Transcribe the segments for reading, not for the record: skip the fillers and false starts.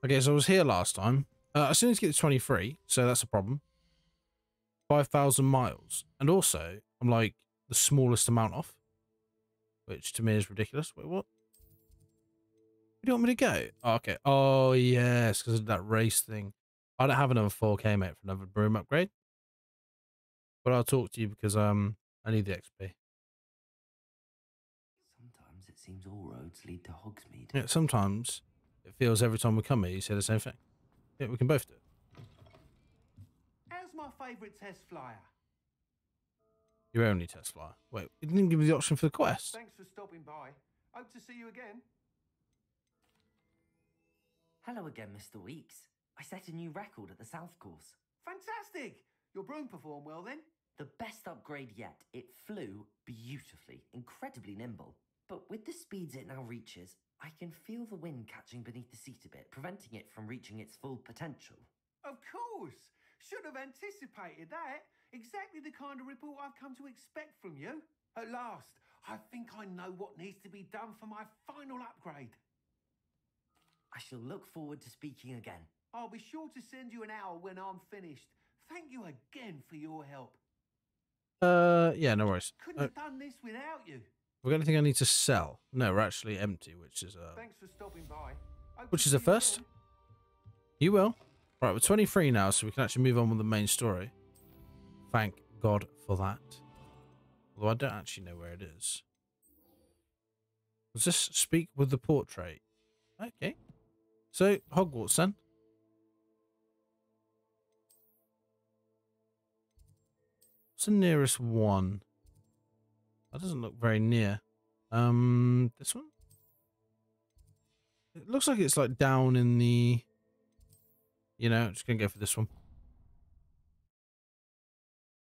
Okay, so I was here last time. I still need to get to 23, so that's a problem. 5,000 miles. And also, I'm like the smallest amount off, which to me is ridiculous. Wait, what? Where do you want me to go? Oh, okay. Oh, yes, because of that race thing. I don't have another 4K, mate, for another broom upgrade. But I'll talk to you because I need the XP. Sometimes it seems all roads lead to Hogsmeade. Yeah, sometimes it feels every time we come here, you say the same thing. Yeah, we can both do it. How's my favourite test flyer? Your only test flyer. Wait, it didn't give me the option for the quest. Thanks for stopping by. Hope to see you again. Hello again, Mr. Weeks. I set a new record at the South Course. Fantastic! Your broom performed well then? The best upgrade yet. It flew beautifully, incredibly nimble. But with the speeds it now reaches, I can feel the wind catching beneath the seat a bit, preventing it from reaching its full potential. Of course! Should have anticipated that. Exactly the kind of report I've come to expect from you. At last, I think I know what needs to be done for my final upgrade. I shall look forward to speaking again. I'll be sure to send you an hour when I'm finished. Thank you again for your help. Yeah, no worries. Couldn't have done this without you. Have we got anything I need to sell? No, we're actually empty, which is Thanks for stopping by. which is a first. You will. Right, we're 23 now, so we can actually move on with the main story. Thank God for that. Although I don't actually know where it is. Does this speak with the portrait? Okay. So, Hogwarts then. What's the nearest one? That doesn't look very near. This one? It looks like it's like down in the... You know, I'm just going to go for this one.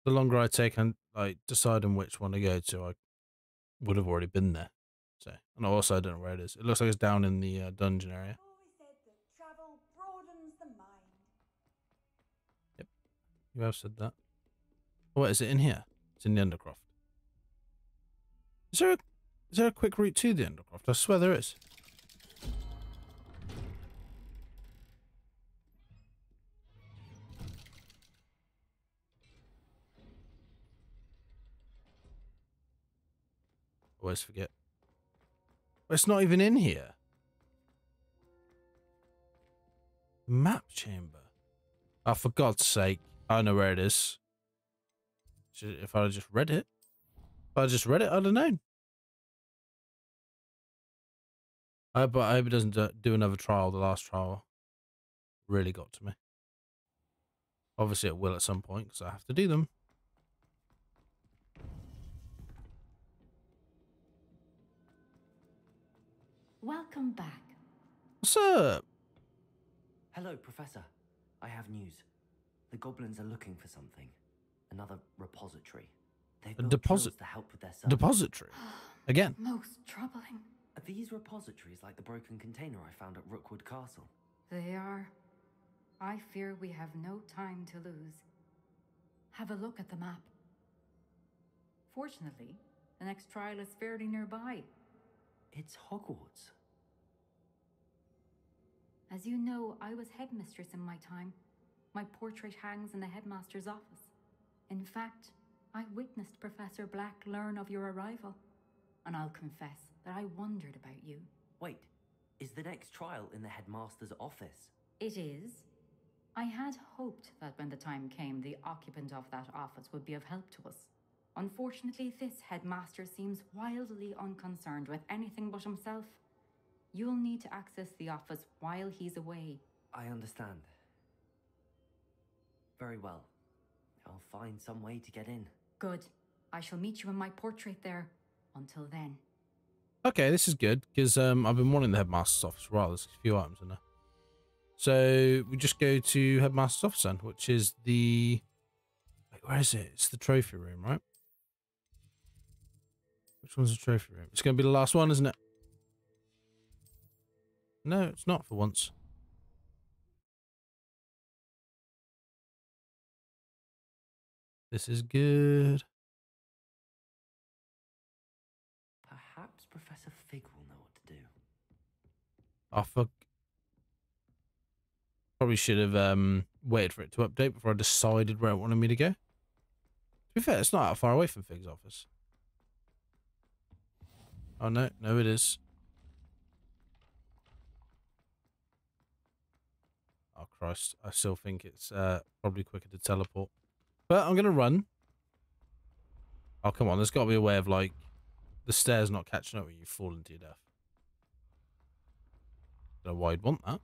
The longer I take and like decide on which one to go to, I would have already been there. So, and also I don't know where it is. It looks like it's down in the dungeon area. Always said that travel broadens the mind. Yep, you have said that. What is it in here? It's in the Undercroft. Is there a quick route to the Undercroft? I swear there is. Always forget. It's not even in here. Map chamber. Oh, for God's sake. I know where it is. If I just read it. If I just read it, I'd have known. But I hope it doesn't do another trial. The last trial really got to me. Obviously it will at some point because I have to do them. Welcome back. What's up? Hello, Professor. I have news. The goblins are looking for something. Another repository. They've built drills to help with their search. Depository. Again. Most troubling. Are these repositories like the broken container I found at Rookwood Castle? They are. I fear we have no time to lose. Have a look at the map. Fortunately, the next trial is fairly nearby. It's Hogwarts. As you know, I was headmistress in my time. My portrait hangs in the headmaster's office. In fact, I witnessed Professor Black learn of your arrival. And I'll confess that I wondered about you. Wait, is the next trial in the headmaster's office? It is. I had hoped that when the time came, the occupant of that office would be of help to us. Unfortunately, this headmaster seems wildly unconcerned with anything but himself. You'll need to access the office while he's away. I understand. Very well. I'll find some way to get in. Good. I shall meet you in my portrait there. Until then. Okay, this is good because I've been wanting the headmaster's office. Right, there's a few items in there. So we just go to headmaster's office then, which is the... Wait, where is it? It's the trophy room, right? Which one's the trophy room? It's going to be the last one, isn't it? No, it's not for once. This is good. Perhaps Professor Fig will know what to do. Oh, fuck. Probably should have waited for it to update before I decided where it wanted me to go. To be fair, it's not that far away from Fig's office. Oh, no. No, it is. Oh, Christ. I still think it's probably quicker to teleport. But I'm going to run. Oh, come on. There's got to be a way of, like, the stairs not catching up when you fall into your death. Don't know why you'd want that.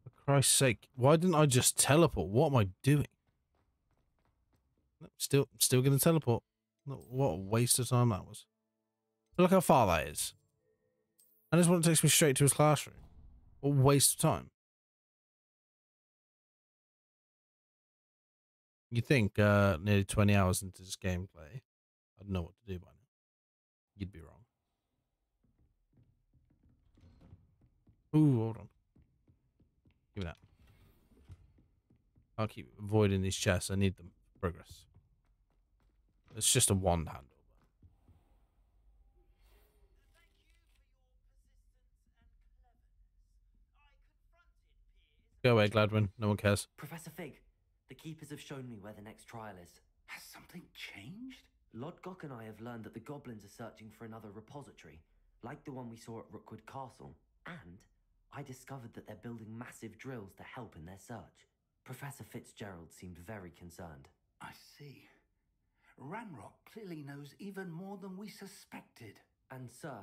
For Christ's sake, why didn't I just teleport? What am I doing? Still going to teleport. What a waste of time that was. Look how far that is. And this one takes me straight to his classroom. What a waste of time. You think nearly 20 hours into this gameplay, I'd know what to do by now. You'd be wrong. Ooh, hold on. Give me that. I'll keep avoiding these chests. I need them for progress. It's just a wand handle. Go away, Gladwin. No one cares. Professor Fig, the keepers have shown me where the next trial is. Has something changed? Lodgok and I have learned that the goblins are searching for another repository, like the one we saw at Rookwood Castle. And I discovered that they're building massive drills to help in their search. Professor Fitzgerald seemed very concerned. I see. Ranrock clearly knows even more than we suspected. And sir,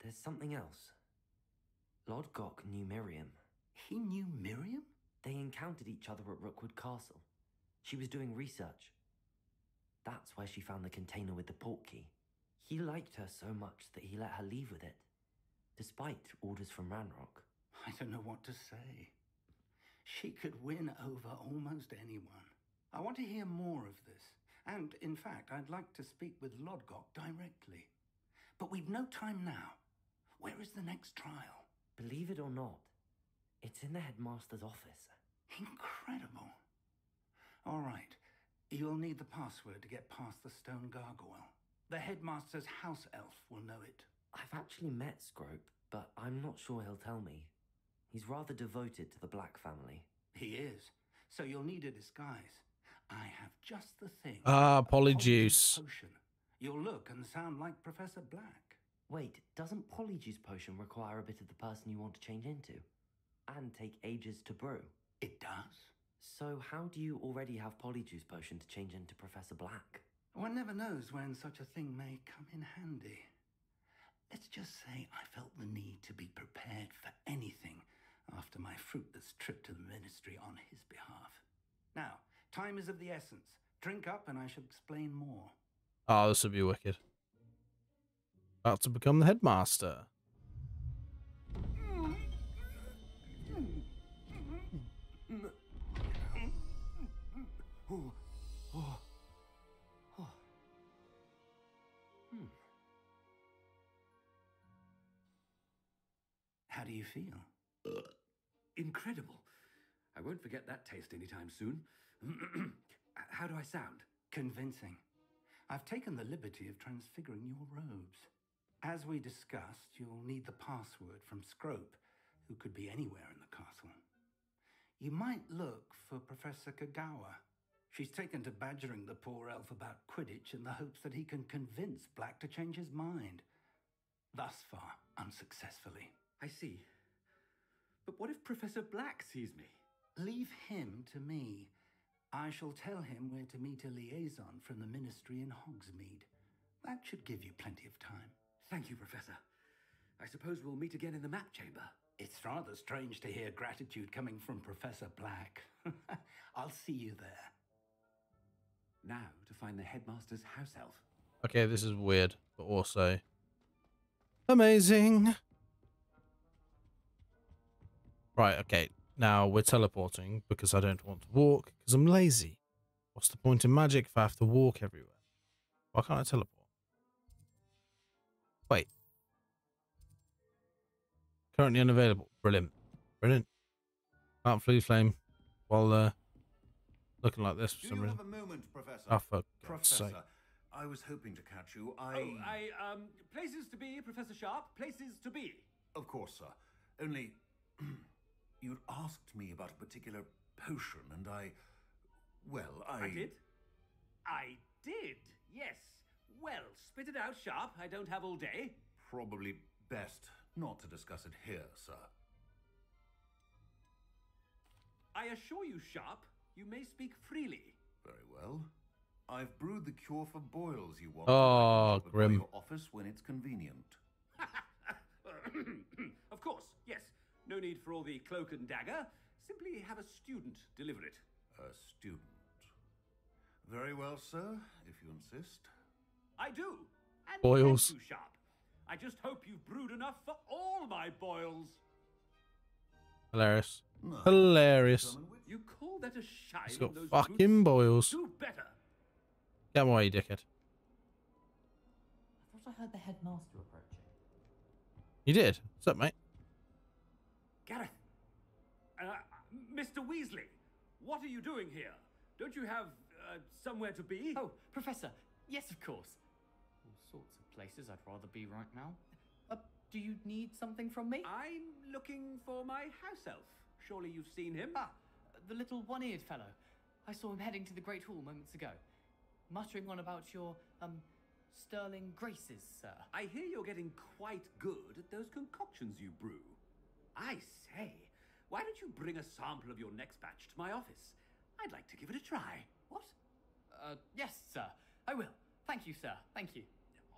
there's something else. Lodgok knew Miriam. He knew Miriam? They encountered each other at Rookwood Castle. She was doing research. That's where she found the container with the port key. He liked her so much that he let her leave with it, despite orders from Ranrock. I don't know what to say. She could win over almost anyone. I want to hear more of this. And, in fact, I'd like to speak with Lodgok directly. But we've no time now. Where is the next trial? Believe it or not, it's in the headmaster's office. Incredible. All right. You'll need the password to get past the stone gargoyle. The headmaster's house elf will know it. I've actually met Scrope, but I'm not sure he'll tell me. He's rather devoted to the Black family. He is. So you'll need a disguise. I have just the thing. Polyjuice. Potion. You'll look and sound like Professor Black. Wait, doesn't Polyjuice potion require a bit of the person you want to change into? And take ages to brew? It does. So how do you already have Polyjuice potion to change into Professor Black? One never knows when such a thing may come in handy. Let's just say I felt the need to be prepared for anything after my fruitless trip to the ministry on his behalf. Now, time is of the essence. Drink up and I shall explain more. Oh, this would be wicked. About to become the headmaster. How do you feel? Incredible. I won't forget that taste anytime soon. How do I sound? Convincing. I've taken the liberty of transfiguring your robes. As we discussed, you'll need the password from Scrope, who could be anywhere in the castle. You might look for Professor Kagawa. She's taken to badgering the poor elf about Quidditch in the hopes that he can convince Black to change his mind. Thus far, unsuccessfully. I see. But what if Professor Black sees me? Leave him to me. I shall tell him where to meet a liaison from the ministry in Hogsmeade. That should give you plenty of time. Thank you, Professor. I suppose we'll meet again in the map chamber. It's rather strange to hear gratitude coming from Professor Black. I'll see you there. Now to find the headmaster's house elf. Okay, this is weird, but also amazing. Right, okay. Now we're teleporting because I don't want to walk because I'm lazy. What's the point in magic if I have to walk everywhere? Why can't I teleport? Wait. Currently unavailable. Brilliant. Brilliant. Can't flee flame while looking like this for Do some you reason. have a moment, Professor? Oh, for God's sake. Professor, I was hoping to catch you. Places to be, Professor Sharp. Places to be. Of course, sir. Only, you'd asked me about a particular potion, and I did? I did, yes. Well, spit it out, Sharp. I don't have all day. Probably best not to discuss it here, sir. I assure you, Sharp, you may speak freely. Very well. I've brewed the cure for boils you want. Oh, to grim. your office when it's convenient. Of course, yes. No need for all the cloak and dagger. Simply have a student deliver it. A student. Very well, sir, if you insist. I do. And Boils. thank you, Sharp. I just hope you've brewed enough for all my boils. Hilarious. No. Hilarious. Determine which- You call that a shine? He's got those fucking boots? boils. Do better. Get him away, you dickhead. I thought I heard the headmaster approaching. You did? What's up, mate? Gareth. Mr. Weasley, what are you doing here? Don't you have somewhere to be? Oh, Professor. Yes, of course. All sorts of places I'd rather be right now. Do you need something from me? I'm looking for my house elf. Surely you've seen him. Ah, the little one-eared fellow. I saw him heading to the Great Hall moments ago, muttering on about your, sterling graces, sir. I hear you're getting quite good at those concoctions you brew. I say, why don't you bring a sample of your next batch to my office? I'd like to give it a try. What? Yes, sir. I will. Thank you, sir. Thank you.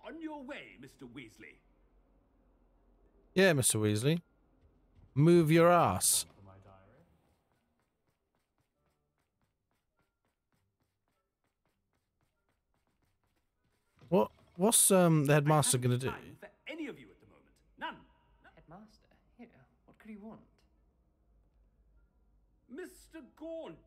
On your way, Mr. Weasley. Yeah, Mr. Weasley. Move your ass. For my diary. What's the headmaster I gonna haven't do? time for any of you at the moment. None. Headmaster? Here. What could he want? Mr. Gaunt,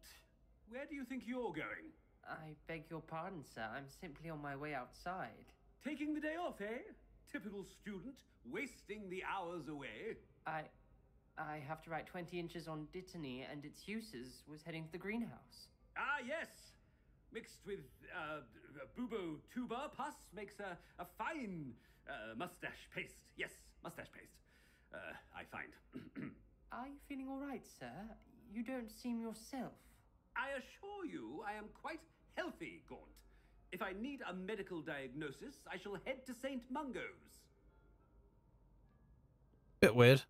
where do you think you're going? I beg your pardon, sir. I'm simply on my way outside. Taking the day off, eh? Typical student, wasting the hours away. I have to write 20 inches on Dittany and its uses. Was heading to the greenhouse. Ah, yes. Mixed with bubo tuber pus makes a fine mustache paste. Yes, mustache paste. I find. Are you feeling all right, sir? You don't seem yourself. I assure you I am quite healthy, Gaunt. If I need a medical diagnosis, I shall head to St. Mungo's. Bit weird.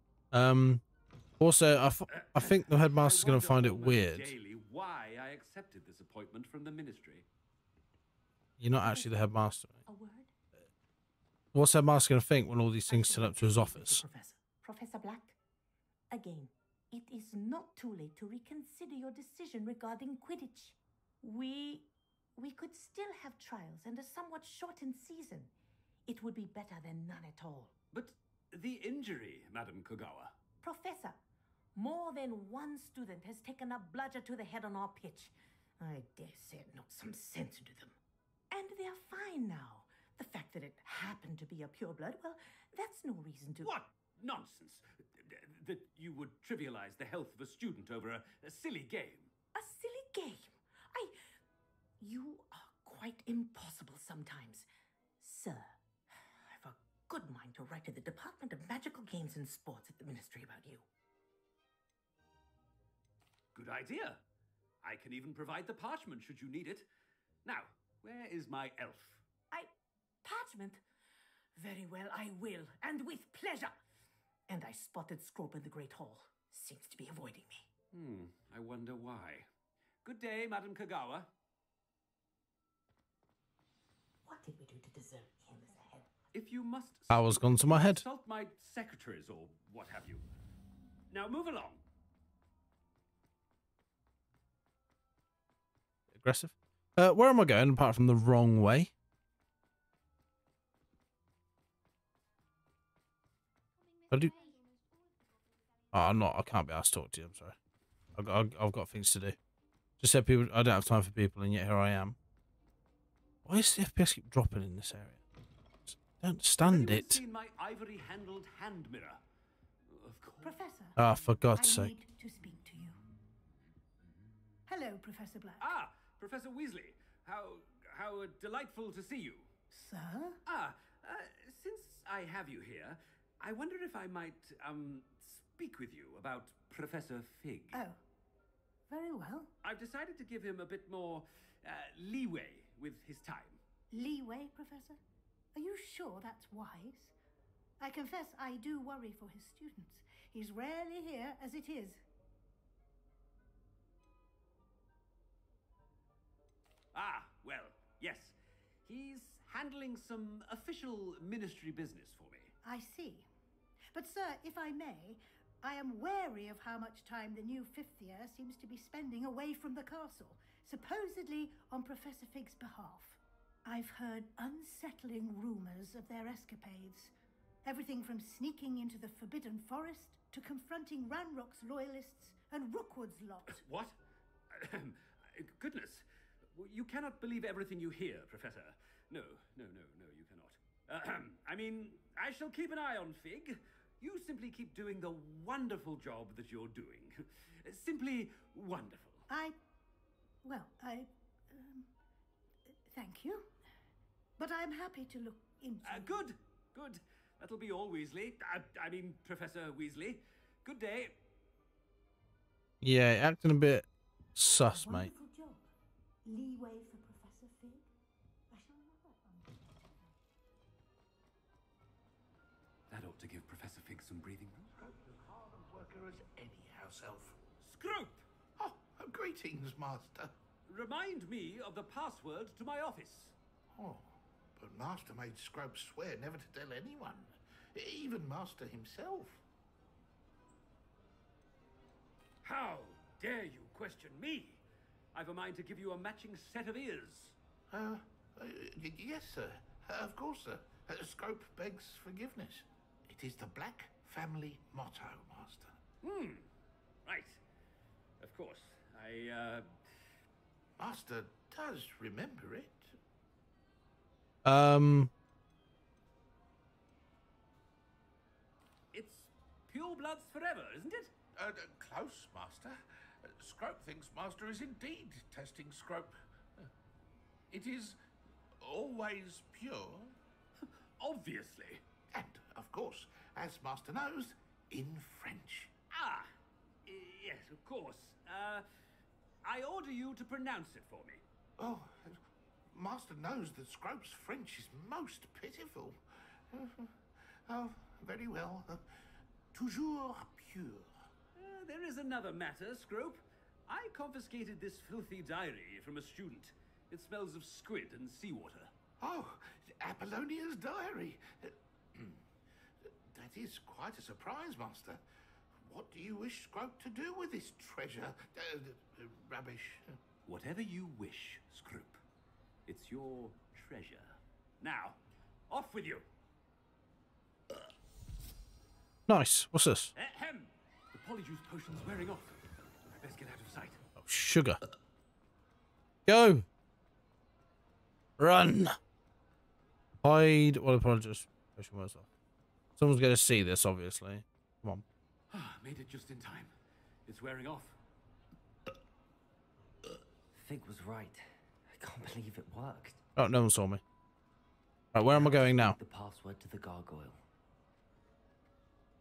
Also, I think the headmaster's gonna find it almost weird. daily why I accepted this appointment from the ministry. You're not actually the headmaster. A word? What's the headmaster gonna think when all these things turn up to his office? Professor Black, again, it is not too late to reconsider your decision regarding Quidditch. We could still have trials and a somewhat shortened season. It would be better than none at all. But the injury, Madam Kogawa. Professor, more than one student has taken a bludger to the head on our pitch. I dare say it knocked some sense into them. And they're fine now. The fact that it happened to be a pureblood, well, that's no reason to... What nonsense! That you would trivialize the health of a student over a silly game. A silly game? You are quite impossible sometimes. Sir, I've a good mind to write to the Department of Magical Games and Sports at the Ministry about you. Good idea. I can even provide the parchment should you need it. Now, where is my elf? Parchment? Very well, I will, and with pleasure. And I spotted Scrope in the Great Hall. Seems to be avoiding me. I wonder why. Good day, Madam Kogawa. What did we do to deserve him as a head? If you must... Power's gone to my head. Consult my secretaries or what have you. Now move along. Aggressive. Where am I going apart from the wrong way? I do. Oh, I'm not. I can't be asked to talk to you. I'm sorry. I've got things to do. Just said people. I don't have time for people, and yet here I am. Why does the FPS keep dropping in this area? Don't stand Anyone it. seen my ivory-handled hand mirror? Of course. Professor. Ah, for God's I sake. need to speak to you. Hello, Professor Black. Ah, Professor Weasley. How delightful to see you. Sir? Since I have you here, I wonder if I might, speak with you about Professor Fig. Oh, very well. I've decided to give him a bit more, leeway with his time. Leeway, Professor? Are you sure that's wise? I confess I do worry for his students. He's rarely here as it is. Ah, well, yes. He's handling some official ministry business for me. I see. But, sir, if I may, I am wary of how much time the new fifth year seems to be spending away from the castle, supposedly on Professor Fig's behalf. I've heard unsettling rumors of their escapades. Everything from sneaking into the Forbidden Forest to confronting Ranrock's loyalists and Rookwood's lot. What? Goodness. You cannot believe everything you hear, Professor. No, you cannot. I mean, I shall keep an eye on Fig. You simply keep doing the wonderful job that you're doing. Simply wonderful. Thank you. But I'm happy to look into... Good. That'll be all, Weasley. I mean, Professor Weasley. Good day. Yeah, acting a bit sus, mate. Wonderful job. Leeway for Professor Fig. I shall remember that one. That ought to give Professor Fig some breathing room. Scrope's as hard a worker as any house elf. Scrope! Oh, greetings, Master. Remind me of the password to my office. Oh, but Master made Scrope swear never to tell anyone, even Master himself. How dare you question me? I've a mind to give you a matching set of ears. Yes, sir. Of course, sir. Scrope begs forgiveness. It is the Black family motto, Master. Right. Of course. Master does remember it. It's pure bloods forever, isn't it? Close, Master. Scrope thinks Master is indeed testing Scrope. It is always pure. Obviously. And, of course, as Master knows, in French. Ah, yes, of course. I order you to pronounce it for me. Oh, Master knows that Scrope's French is most pitiful. Oh, very well. Toujours pure. There is another matter, Scrope. I confiscated this filthy diary from a student. It smells of squid and seawater. Oh, Apollonia's diary. That is quite a surprise, Master. What do you wish Scrope to do with this treasure? Rubbish. Whatever you wish, Scrope. It's your treasure. Now, off with you. Nice. What's this? Ahem. The polyjuice potion's wearing off. I best get out of sight. Oh, sugar. Go. Run. Hide. Well, apologies. Potion wears off. Someone's going to see this, obviously. Come on. Made it just in time. It's wearing off. Fig was right. I can't believe it worked. Oh, no one saw me. Right, where am I going now? The password to the gargoyle.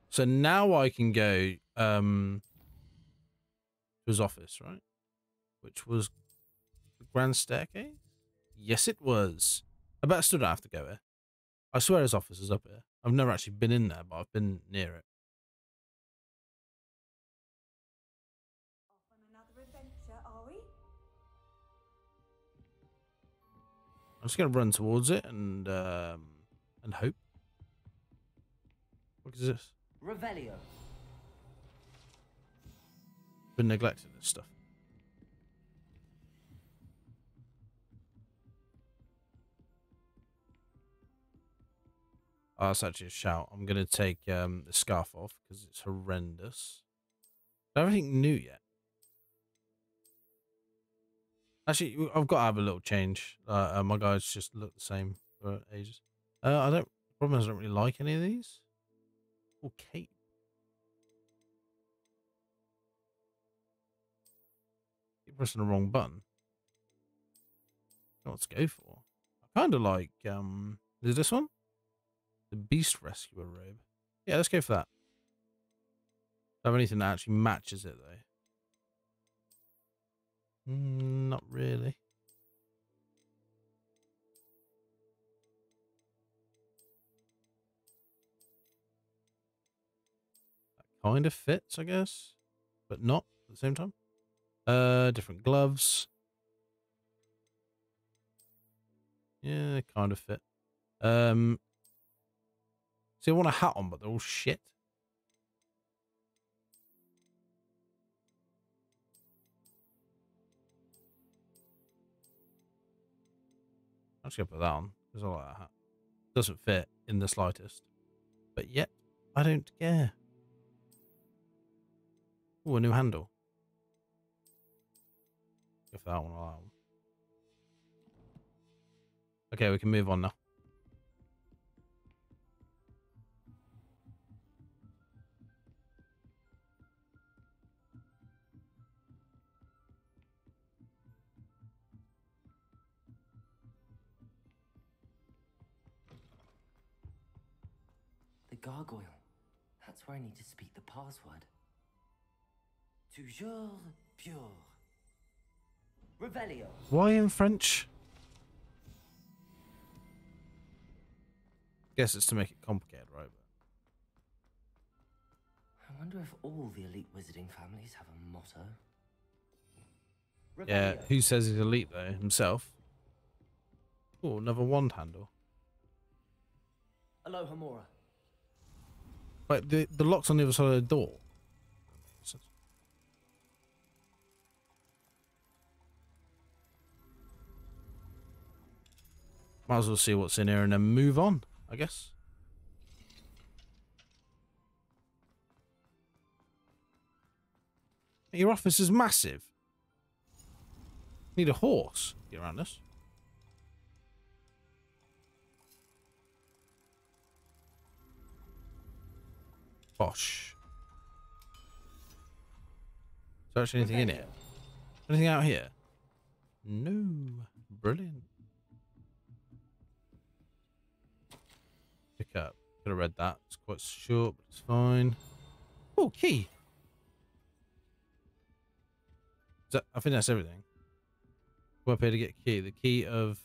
So now I can go to his office, right? Which was the grand staircase? Yes, it was. I bet I still don't have to go here. I swear his office is up here. I've never actually been in there, but I've been near it. Off on another adventure, are we? I'm just going to run towards it and hope. What is this? Revelio. Been neglecting this stuff. Oh, that's actually a shout. I'm going to take the scarf off because it's horrendous. I don't think new yet. Actually, I've got to have a little change. My guys just look the same for ages. I don't Problem is I don't really like any of these. Okay. Keep pressing the wrong button. What to go for? I kind of like, is this one? The Beast Rescuer robe. Yeah, let's go for that. Don't have anything that actually matches it, though. Not really. That kind of fits, I guess. But not at the same time. Different gloves. Yeah, they kind of fit. See, I want a hat on, but they're all shit. I'm just gonna put that on because I like that hat. Doesn't fit in the slightest, but yet I don't care. Oh, a new handle. If that one or that one. Okay, we can move on now. The gargoyle. That's where I need to speak the password. Toujours pure. Revelio. Why in French? Guess it's to make it complicated, right? I wonder if all the elite wizarding families have a motto. Yeah, Revelio. who says he's elite though? Himself. Oh, another wand handle. Alohomora. But the lock's on the other side of the door. Might as well see what's in here and then move on, I guess. Your office is massive. Need a horse to get around this. Bosh. Is there actually anything in here? Anything out here? No. Brilliant. Pick up. Could have read that. It's quite short, but it's fine. Oh, key. I think that's everything. Go up here to get a key. The key of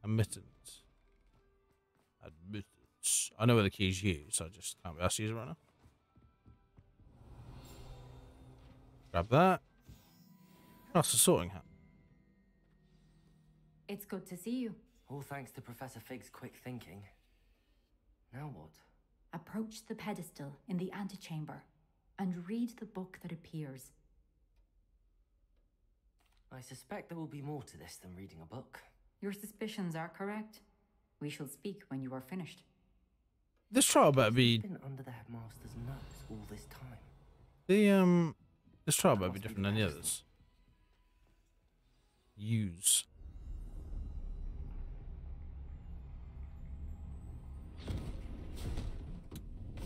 admittance. Admittance. I know where the key's used, so I just can't be asked to use it right now. Grab that. Oh, it's a sorting hat. It's good to see you. All thanks to Professor Fig's quick thinking. Now what? Approach the pedestal in the antechamber and read the book that appears. I suspect there will be more to this than reading a book. Your suspicions are correct. We shall speak when you are finished. This trial better be. He's been under the headmaster's nose all this time. This trial better be different than the others. Use.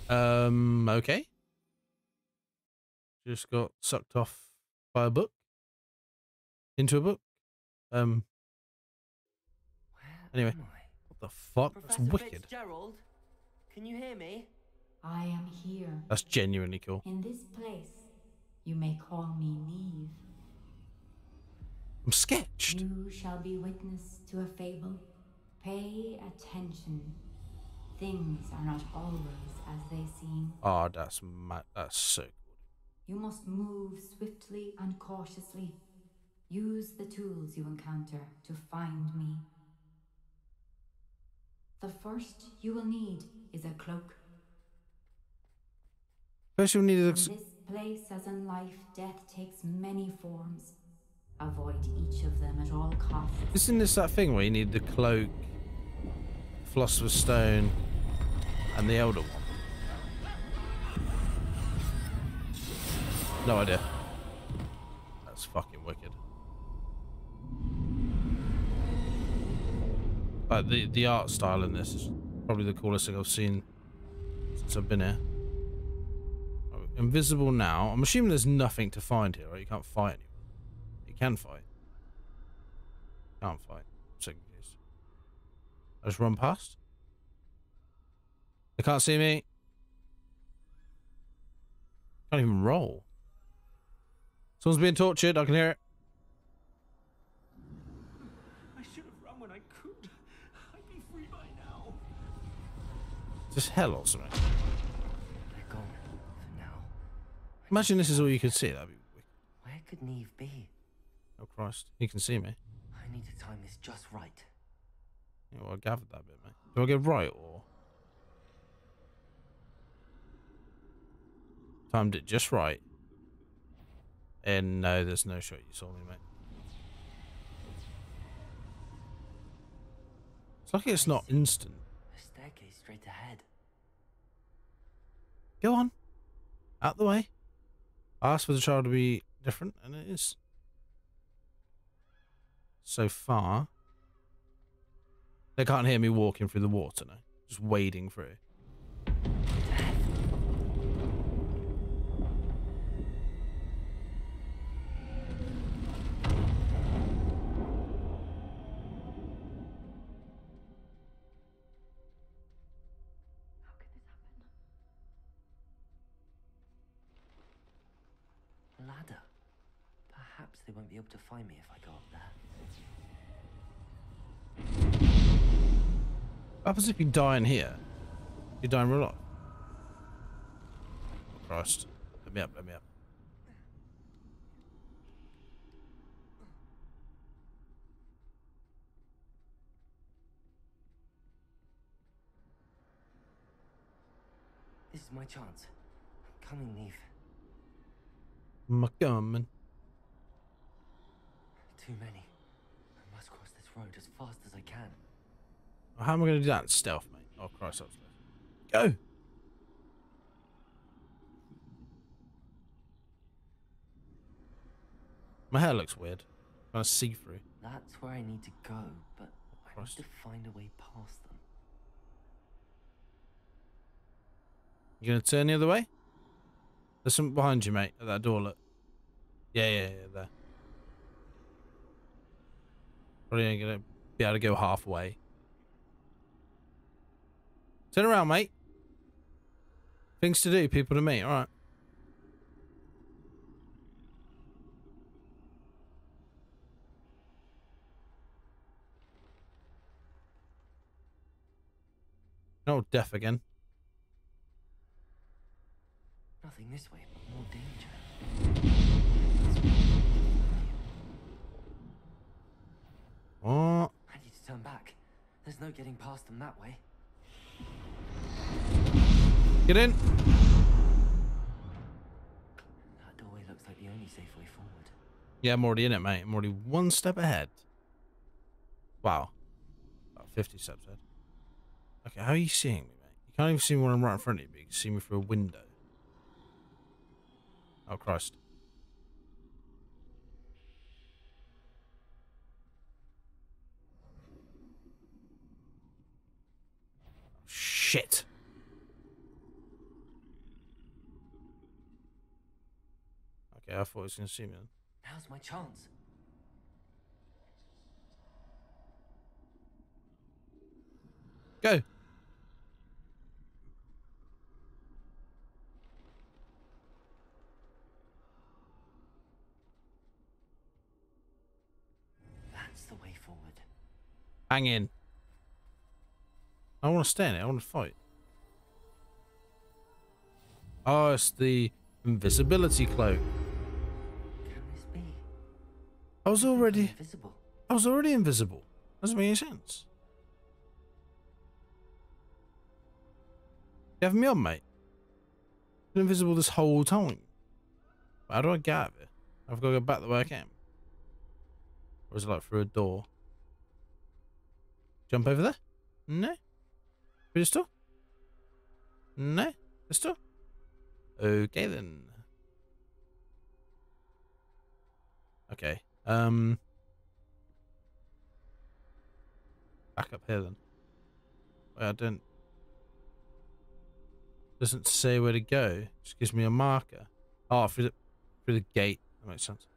Okay. Just got sucked off by a book. Into a book. Anyway. What the fuck? That's Professor wicked. Fitzgerald, can you hear me? I am here. That's genuinely cool. In this place, you may call me Neve. I'm sketched. You shall be witness to a fable. Pay attention. Things are not always as they seem. Oh, that's mad. That's so good. You must move swiftly and cautiously. Use the tools you encounter to find me. The first you will need is a cloak. First you'll need In a... this place, as in life, death takes many forms. Avoid each of them at all costs. Isn't this that thing where you need the cloak, Philosopher's Stone, and the Elder one? No idea. That's fucking wicked. Like the art style in this is Probably the coolest thing I've seen since I've been here. Oh, invisible now. I'm assuming there's nothing to find here, right? You can't fight anyone. You can fight. Can't fight. I'm so confused. I just run past. They can't see me. Can't even roll. Someone's being tortured. I can hear it. I should have run when I could. I'd be free by now. Is this hell or something? They're gone for now. Imagine this is all you could see. That'd be wicked. Where could Neve be? Oh Christ, he can see me. I need to time this just right. Yeah, well, I gathered that bit, mate. Do I get right or timed it just right? And no, there's no shot you saw me, mate. It's like it's not instant. A staircase straight ahead. Go on. Out the way. Ask for the child to be different, and it is. So far. They can't hear me walking through the water now. Just wading through. Ladder. Perhaps they won't be able to find me if I go up there. What happens if you die in here? You die in real life. Oh Christ. Let me up, let me up. This is my chance. I'm coming, Neve. I'm coming. Too many. I must cross this road as fast as I can. How am I going to do that in stealth, mate? Oh Christ, that was close. Go! My hair looks weird. Kind of see-through. That's where I need to go, but I need Christ. to find a way past them. You going to turn the other way? There's something behind you, mate. At that door, look. Yeah, there. Probably ain't going to be able to go halfway. Turn around, mate. Things to do, people to meet. Alright. Oh, death again. Nothing this way, but more danger. What? I need to turn back. There's no getting past them that way. Get in. That doorway looks like the only safe way forward. Yeah, I'm already in it, mate. I'm already one step ahead. Wow. About 50 steps ahead. Okay, how are you seeing me, mate? You can't even see me when I'm right in front of you, but you can see me through a window. Oh, Christ. Shit. Okay, I thought he was going to see me then. Now's my chance. Go. That's the way forward. Hang in. I want to stay in it. I want to fight. Oh, it's the invisibility cloak. Can this be? I was already Invisible. invisible. Doesn't make any sense. You having me on, mate? Been invisible this whole time. How do I get out of it? I've got to go back the way I came. Or is it like through a door? Jump over there? No. Through this door? No. This door? Okay then. Okay. Back up here then. Wait, I didn't. Doesn't say where to go. Just gives me a marker. Oh, through the gate. That makes sense.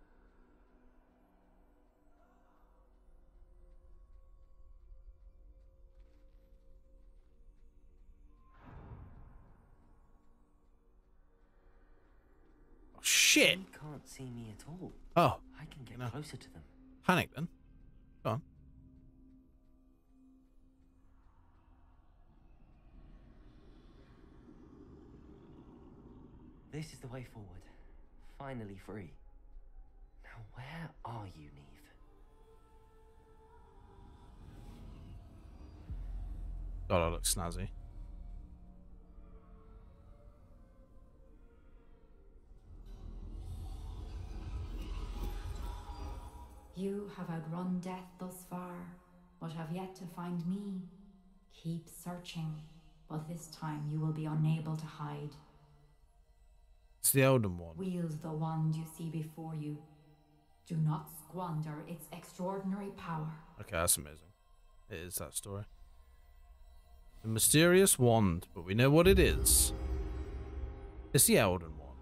Oh, shit. They can't see me at all. Oh. I can get closer to them. Panic then. Go on. This is the way forward. Finally free. Now where are you, Neve? God, I look snazzy. You have outrun death thus far, but have yet to find me. Keep searching, but this time you will be unable to hide. It's the Elden one. Wield the wand you see before you. Do not squander its extraordinary power. Okay, that's amazing. It is that story. The mysterious wand, but we know what it is. It's the Elden one.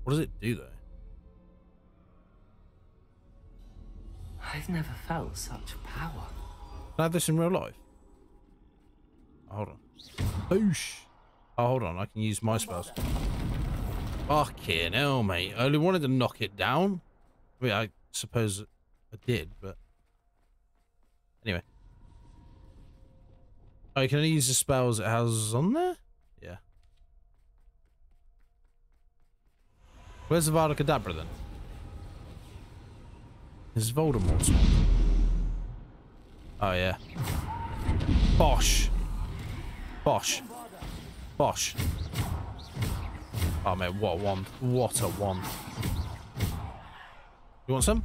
What does it do, though? I've never felt such power. Can I have this in real life? Oh, hold on. Boosh! Oh, hold on. I can use my spells. Fucking hell, mate. I only wanted to knock it down. I mean, I suppose I did, but... Anyway. Oh, can I use the spells it has on there? Yeah. Where's the Vada Kedavra, then? This is Voldemort's one. Oh, yeah. Bosh. Bosh. Bosh. Oh, mate, what a wand. What a wand. You want some?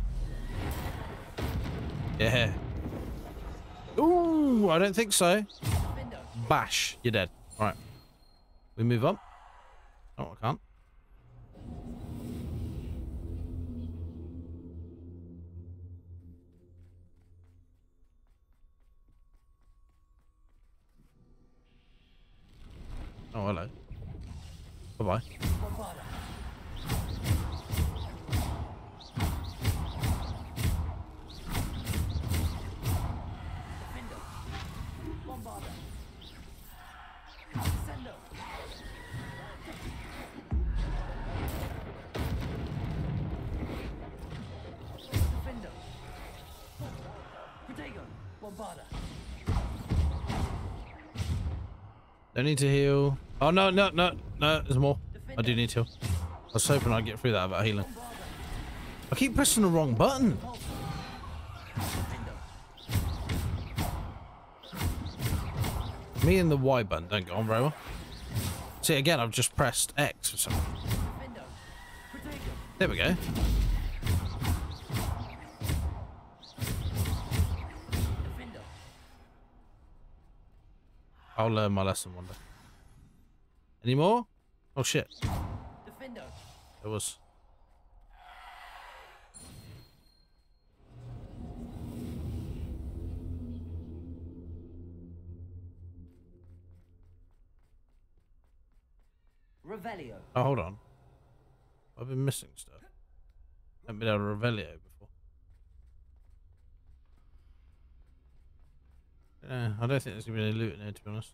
Yeah. Ooh, I don't think so. Bash. You're dead. Alright. We move up. Oh, I can't. Oh, hello. Bye-bye. Don't need to heal. Oh, no, no, no, no, there's more. I do need to heal. I was hoping I'd get through that without healing. I keep pressing the wrong button. Me and the Y button don't go on very well. See, again, I've just pressed X or something. There we go. I'll learn my lesson one day. Any more? Oh shit. There was. Revelio. Oh, hold on. I've been missing stuff. I haven't been able to Revelio before. Yeah, I don't think there's gonna be any loot in here, to be honest.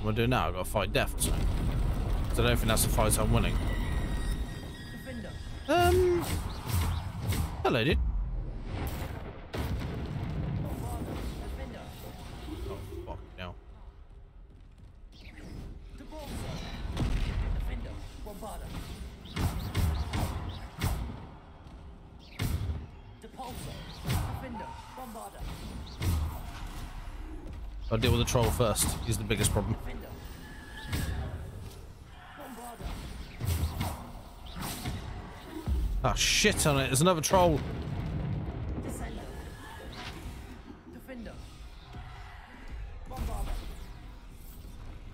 What am I doing now? I've got to fight death or something. Because I don't think that's the fight I'm winning. Hello, dude. Oh, fuck, no. I'll deal with the troll first. He's the biggest problem. Ah, shit on it. There's another troll.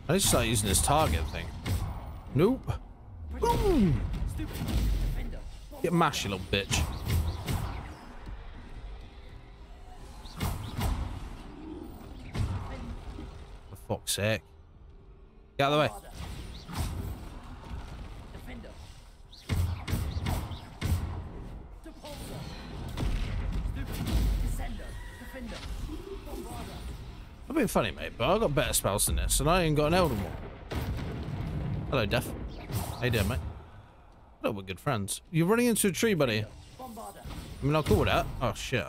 I need to start using this target thing. Nope. Boom. Get mashed, you little bitch. For fuck's sake. Get out of the way. I'm being funny, mate, but I got better spells than this, and I ain't got an Elden one. Hello, Def. How you doing, mate? Hello, we're good friends. You're running into a tree, buddy. I mean, I'll cool with that. Oh, shit.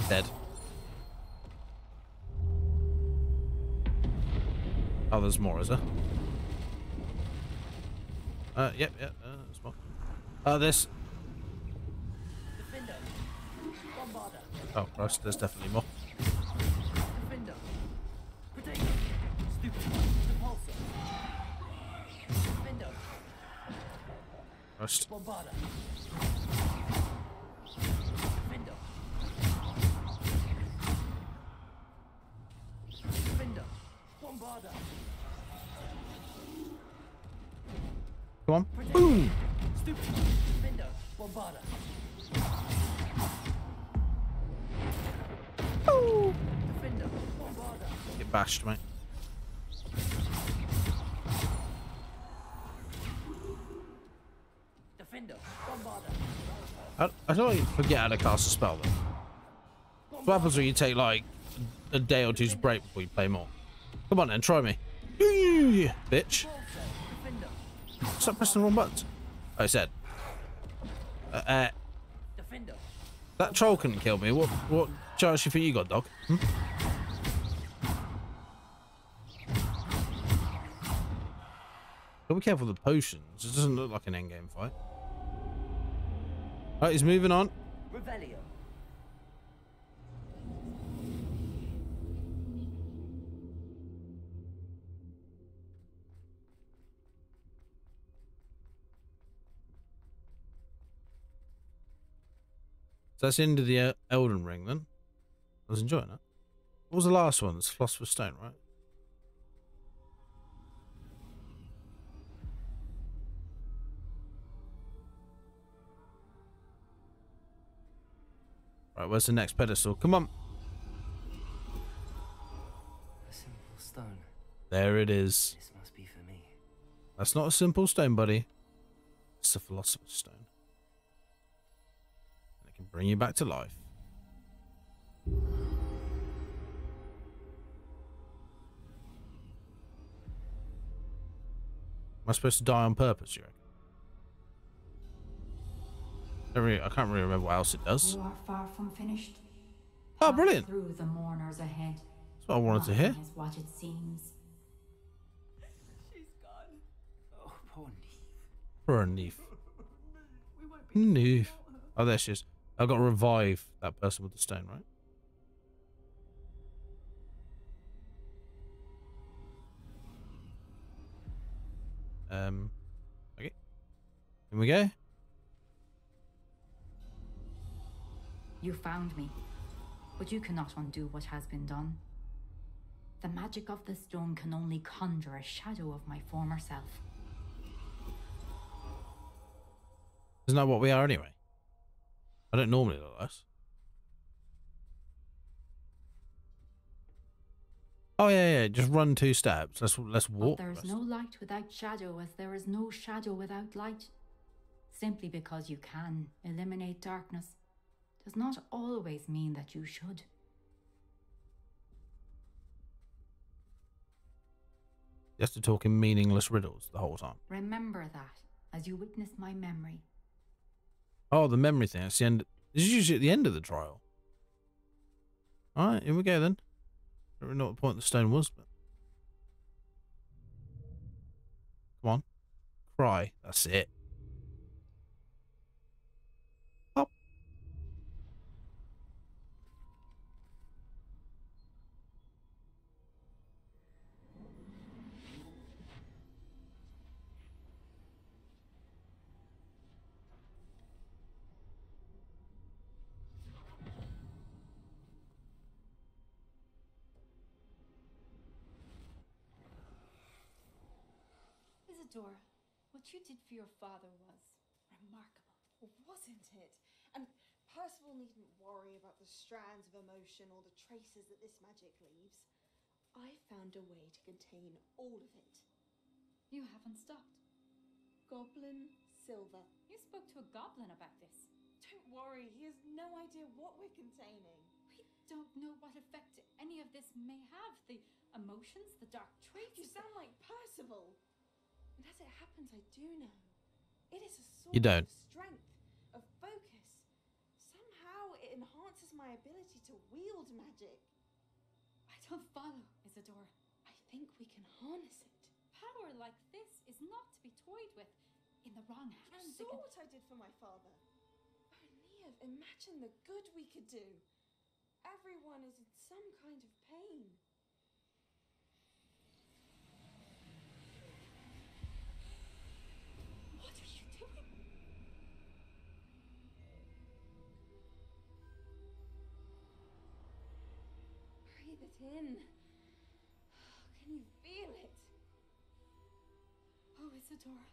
Dead. Oh, there's more, is there? Yep, there's more. This. Oh, Christ, there's definitely more. Christ. Come on. Boom! Ooh. Get bashed, mate. I don't forget how to cast a spell though. What happens when you take like a day or two's break before you play more? Come on then, try me. Bitch. Stop pressing the wrong buttons. I said. That troll couldn't kill me. What chance you think you got, dog? Hmm? Gotta be careful with the potions. It doesn't look like an endgame fight. Alright, he's moving on. Revelio. So that's into the Elden Ring then. I was enjoying it. What was the last one? It's Philosopher's Stone, right? Right, where's the next pedestal? Come on. A simple stone. There it is. This must be for me. That's not a simple stone, buddy. It's a Philosopher's Stone. And it can bring you back to life. Am I supposed to die on purpose, you reckon? I can't really remember what else it does. You are far from finished. Oh, brilliant. Through the mourners ahead. That's what I wanted to hear. Nothing is what it seems. She's gone. Oh, poor Neef. For a Neef. We won't be Neef. Oh, there she is. I've got to revive that person with the stone, right? Okay. Here we go. You found me, but you cannot undo what has been done. The magic of the stone can only conjure a shadow of my former self. Isn't that what we are anyway? I don't normally look like this. Oh yeah, just run 2 steps. Let's walk. But there is no light without shadow, as there is no shadow without light. Simply because you can eliminate darkness does not always mean that you should. You have to talk in meaningless riddles the whole time. Remember that as you witness my memory. Oh, the memory thing. That's the end. This is usually at the end of the trial. Alright, here we go then. I don't really know what the point of the stone was, but... Come on. Cry. That's it. Up. Isidore, what you did for your father was remarkable. Wasn't it? And Percival needn't worry about the strands of emotion or the traces that this magic leaves. I found a way to contain all of it. You haven't stopped. Goblin silver. You spoke to a goblin about this. Don't worry, he has no idea what we're containing. We don't know what effect any of this may have. The emotions, the dark traits. You sound like Percival. And as it happens, I do know. It is a You source don't. of strength, of focus. Somehow it enhances my ability to wield magic. I don't follow, Isidore. I think we can harness it. Power like this is not to be toyed with. In the wrong You hands, saw what I did for my father. O'Neill, imagine the good we could do. Everyone is in some kind of pain. What are you doing? Breathe it in. Can you feel it? Oh, Isidore.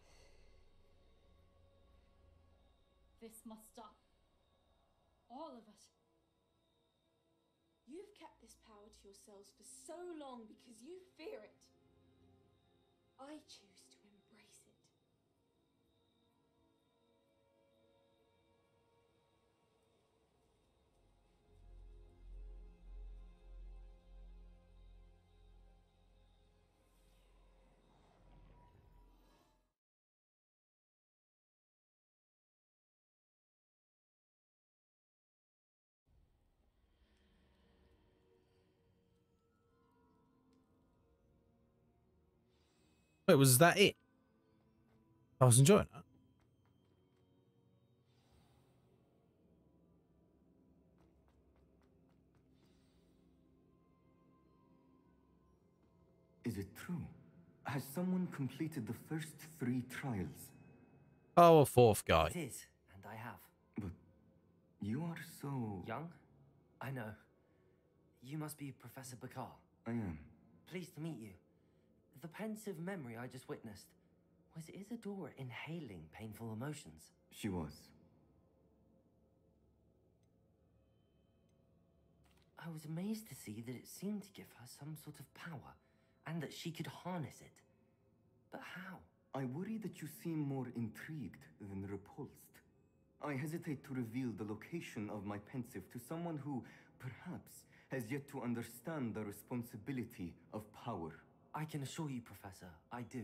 This must stop. All of it. You've kept this power to yourselves for so long because you fear it. I choose to embrace it. Wait, was that it? I was enjoying that. Is it true? Has someone completed the first 3 trials? Oh, a fourth guy. It is, and I have. But you are so... Young? I know. You must be Professor Bakar. I am. Pleased to meet you. The pensive memory I just witnessed, was Isadora inhaling painful emotions? She was. I was amazed to see that it seemed to give her some sort of power, and that she could harness it. But how? I worry that you seem more intrigued than repulsed. I hesitate to reveal the location of my pensive to someone who, perhaps, has yet to understand the responsibility of power. I can assure you, Professor, I do.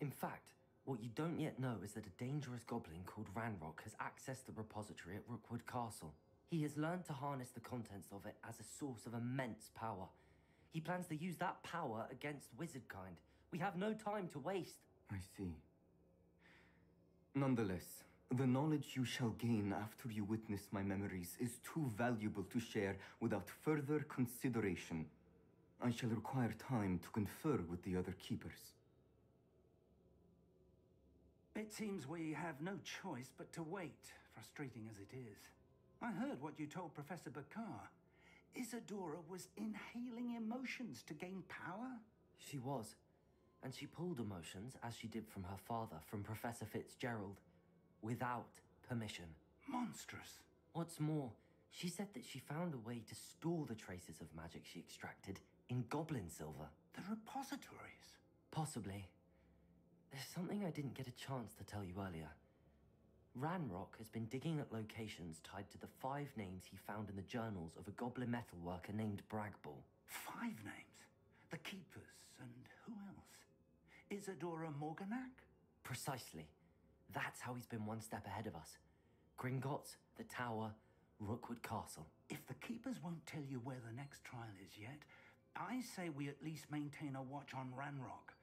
In fact, what you don't yet know is that a dangerous goblin called Ranrock has accessed the repository at Rookwood Castle. He has learned to harness the contents of it as a source of immense power. He plans to use that power against wizardkind. We have no time to waste. I see. Nonetheless, the knowledge you shall gain after you witness my memories is too valuable to share without further consideration. I shall require time to confer with the other keepers. It seems we have no choice but to wait, frustrating as it is. I heard what you told Professor Bakar. Isadora was inhaling emotions to gain power? She was. And she pulled emotions, as she did from her father, from Professor Fitzgerald, without permission. Monstrous. What's more, she said that she found a way to store the traces of magic she extracted in goblin silver. The repositories? Possibly. There's something I didn't get a chance to tell you earlier. Ranrock has been digging at locations tied to the 5 names he found in the journals of a goblin metalworker named Bragball. 5 names? The Keepers, and who else? Isadora Morganac? Precisely. That's how he's been one step ahead of us. Gringotts, the Tower, Rookwood Castle. If the Keepers won't tell you where the next trial is yet, I say we at least maintain a watch on Ranrock.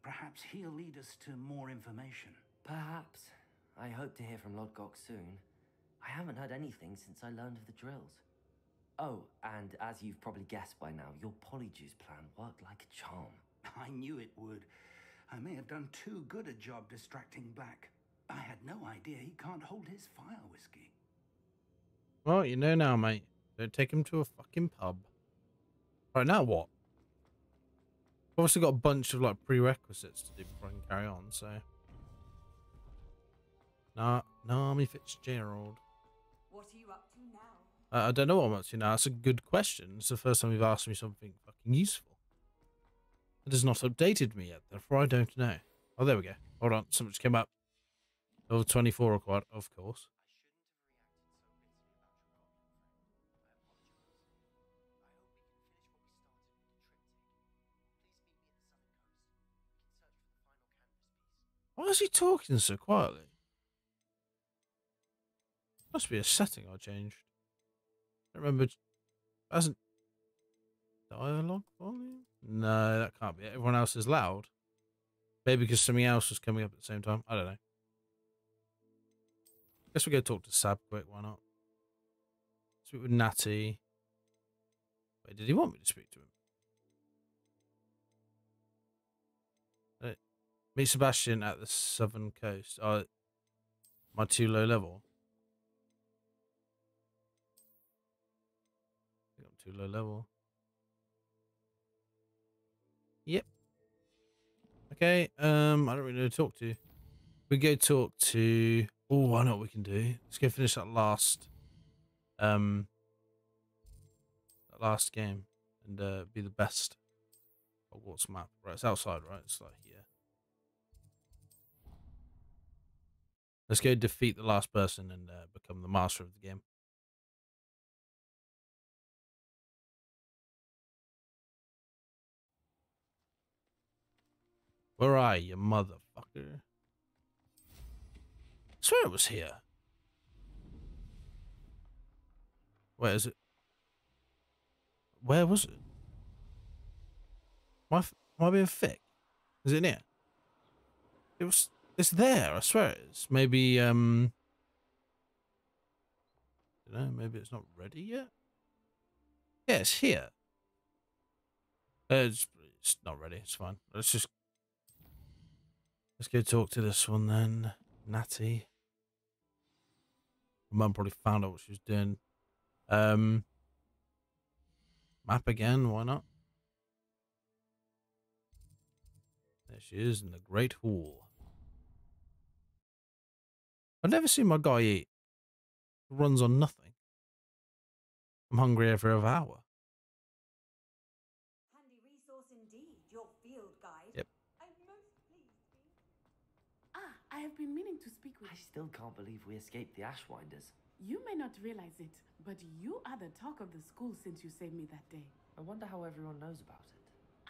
Perhaps he'll lead us to more information. Perhaps. I hope to hear from Lodgok soon. I haven't heard anything since I learned of the drills. Oh, and as you've probably guessed by now, your polyjuice plan worked like a charm. I knew it would. I may have done too good a job distracting Black. I had no idea he can't hold his fire whiskey. Well, you know now, mate. Don't take him to a fucking pub. Right, now what? Obviously got a bunch of like prerequisites to do before I can carry on, so. Nah, Nami Fitzgerald. What are you up to now? I don't know what I'm up to now. That's a good question. It's the first time you've asked me something fucking useful. It has not updated me yet, therefore I don't know. Oh, there we go. Hold on, something just came up. Level 24 required, of course. Why is he talking so quietly? Must be a setting I changed. I don't remember. Hasn't dialogue volume? No, that can't be it. Everyone else is loud. Maybe because something else was coming up at the same time. I don't know. Guess we go talk to Sab quick. Why not? Speak with Natty. Wait, did he want me to speak to him? Meet Sebastian at the southern coast. Oh, am I too low level? I think I'm too low level. Yep. Okay, I don't really know who to talk to. We go talk to... Oh, I know what we can do. Let's go finish that last game and be the best Hogwarts map. Right, it's outside, right? It's like here. Let's go defeat the last person and become the master of the game. Where are you, motherfucker? I swear it was here. Where is it? Where was it? Am I being thick? Is it near? It's there, I swear it is. Maybe, I don't know, maybe it's not ready yet? Yeah, it's here. It's not ready, it's fine. Let's go talk to this one then. Natty. Mum probably found out what she was doing. Map again, why not? There she is in the Great Hall. I've never seen my guy eat. He runs on nothing. I'm hungry every other hour. Handy resource indeed, your field guide. Yep. I'm most pleased, Field. Ah, I have been meaning to speak with I still can't believe we escaped the Ashwinders. You may not realize it, but you are the talk of the school since you saved me that day. I wonder how everyone knows about it.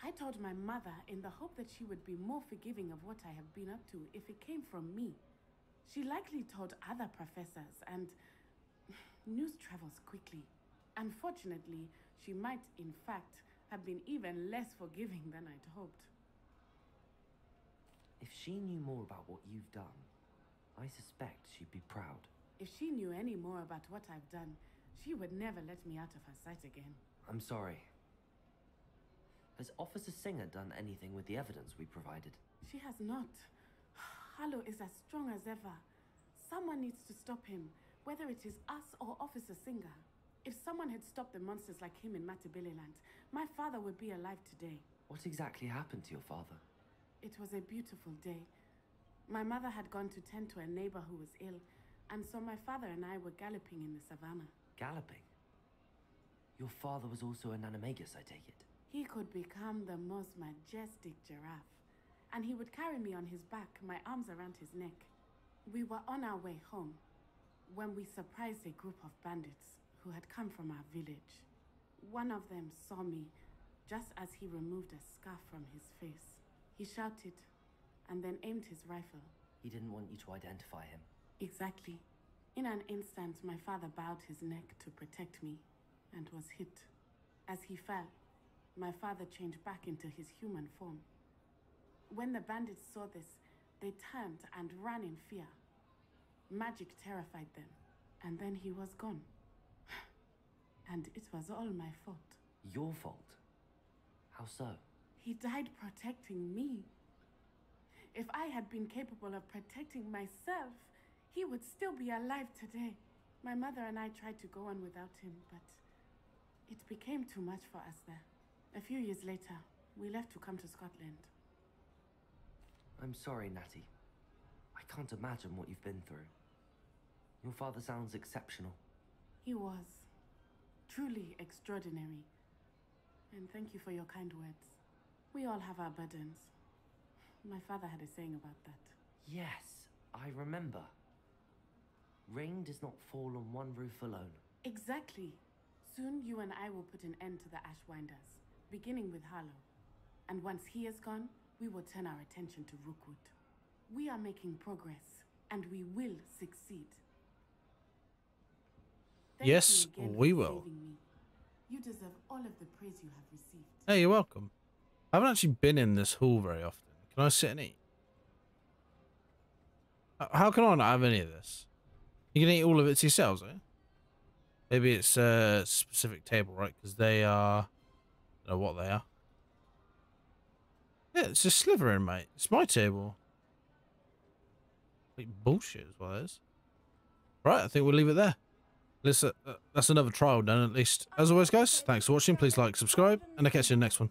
I told my mother in the hope that she would be more forgiving of what I have been up to if it came from me. She likely told other professors, and news travels quickly. Unfortunately, she might, in fact, have been even less forgiving than I'd hoped. If she knew more about what you've done, I suspect she'd be proud. If she knew any more about what I've done, she would never let me out of her sight again. I'm sorry. Has Officer Singer done anything with the evidence we provided? She has not. Hallow is as strong as ever. Someone needs to stop him, whether it is us or Officer Singer. If someone had stopped the monsters like him in Matabeleland, my father would be alive today. What exactly happened to your father? It was a beautiful day. My mother had gone to tend to a neighbor who was ill, and so my father and I were galloping in the savannah. Galloping? Your father was also an animagus, I take it? He could become the most majestic giraffe, and he would carry me on his back, my arms around his neck. We were on our way home when we surprised a group of bandits who had come from our village. One of them saw me just as he removed a scarf from his face. He shouted and then aimed his rifle. He didn't want you to identify him. Exactly. In an instant, my father bowed his neck to protect me and was hit. As he fell, my father changed back into his human form. When the bandits saw this, they turned and ran in fear. Magic terrified them, and then he was gone. And it was all my fault. Your fault? How so? He died protecting me. If I had been capable of protecting myself, he would still be alive today. My mother and I tried to go on without him, but it became too much for us there. A few years later, We left to come to Scotland. I'm sorry, Natty. I can't imagine what you've been through. Your father sounds exceptional. He was. Truly extraordinary. And thank you for your kind words. We all have our burdens. My father had a saying about that. Yes, I remember. Rain does not fall on one roof alone. Exactly. Soon you and I will put an end to the Ashwinders, beginning with Hallow. And once he is gone, we will turn our attention to Rookwood. We are making progress, and we will succeed. Thank Yes, you again we for will. saving me. You deserve all of the praise you have received. Hey, you're welcome. I haven't actually been in this hall very often. Can I sit and eat? How can I not have any of this? You can eat all of it to yourselves, eh? Maybe it's a specific table, right? Because they are... I don't know what they are. Yeah, it's a Slytherin, mate. It's my table. Like bullshit is what it is. Right, I think we'll leave it there. That's another trial done, at least. As always, guys, thanks for watching. Please like, subscribe, and I'll catch you in the next one.